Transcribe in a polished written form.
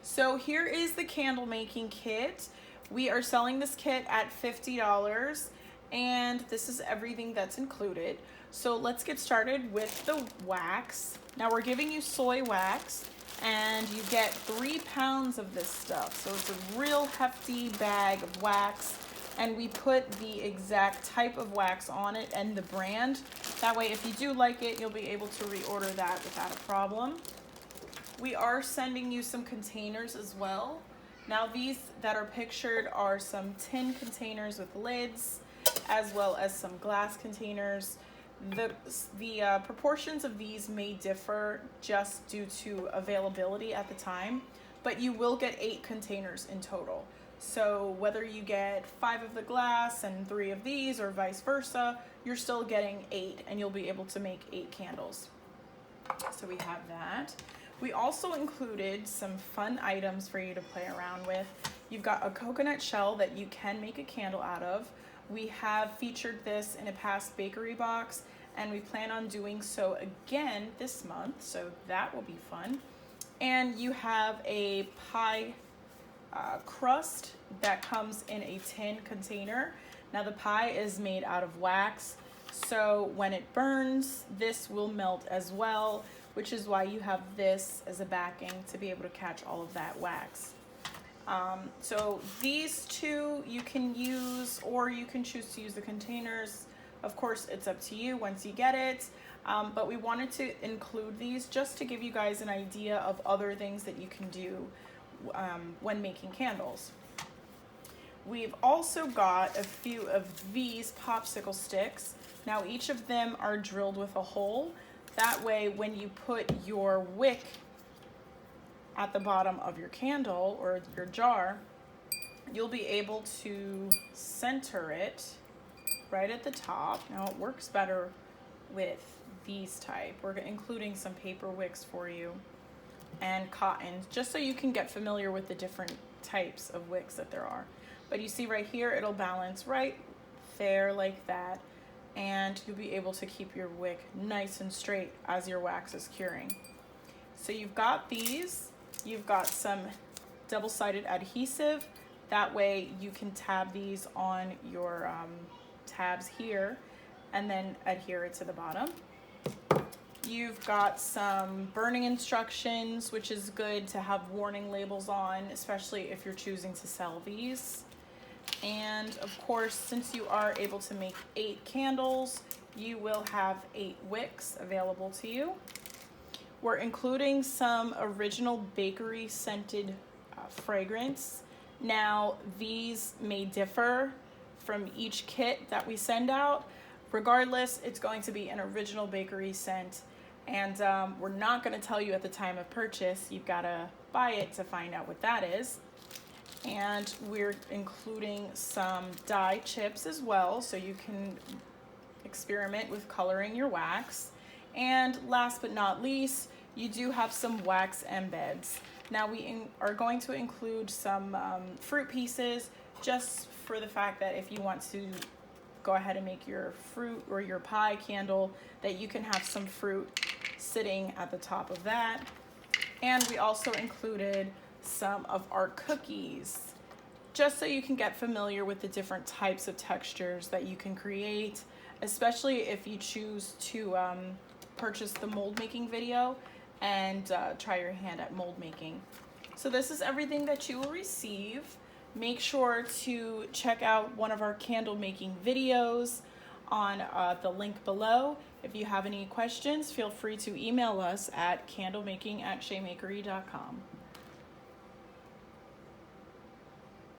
So here is the candle making kit. We are selling this kit at $50 and this is everything that's included. So let's get started with the wax. Now we're giving you soy wax and you get 3 pounds of this stuff. So it's a real hefty bag of wax and we put the exact type of wax on it and the brand. That way if you do like it, you'll be able to reorder that without a problem. We are sending you some containers as well. Now these that are pictured are some tin containers with lids, as well as some glass containers. The proportions of these may differ just due to availability at the time, but you will get 8 containers in total. So whether you get 5 of the glass and 3 of these or vice versa, you're still getting 8 and you'll be able to make 8 candles. So we have that. We also included some fun items for you to play around with. You've got a coconut shell that you can make a candle out of. We have featured this in a past bakery box and we plan on doing so again this month, so that will be fun. And you have a pie crust that comes in a tin container. Now the pie is made out of wax, so when it burns, this will melt as well, which is why you have this as a backing to be able to catch all of that wax. So these two you can use, or you can choose to use the containers. Of course, it's up to you once you get it. But we wanted to include these just to give you guys an idea of other things that you can do when making candles. We've also got a few of these popsicle sticks. Now each of them are drilled with a hole. That way when you put your wick at the bottom of your candle or your jar, you'll be able to center it right at the top. Now it works better with these type. We're including some paper wicks for you and cotton, just so you can get familiar with the different types of wicks that there are. But you see right here, it'll balance right there like that, and you'll be able to keep your wick nice and straight as your wax is curing. So you've got these, you've got some double-sided adhesive. That way you can tab these on your tabs here and then adhere it to the bottom. You've got some burning instructions, which is good to have warning labels on, especially if you're choosing to sell these. And of course, since you are able to make 8 candles, you will have 8 wicks available to you. We're including some original bakery scented fragrance. Now, these may differ from each kit that we send out. Regardless, it's going to be an original bakery scent, and we're not going to tell you at the time of purchase. You've got to buy it to find out what that is. And we're including some dye chips as well, so you can experiment with coloring your wax. And last but not least, you do have some wax embeds. Now we are going to include some fruit pieces, just for the fact that if you want to go ahead and make your fruit or your pie candle, that you can have some fruit sitting at the top of that. And we also included some of our cookies, just so you can get familiar with the different types of textures that you can create, especially if you choose to purchase the mold making video and try your hand at mold making. So this is everything that you will receive. Make sure to check out one of our candle making videos on the link below. If you have any questions, feel free to email us at candlemaking@shaymakery.com.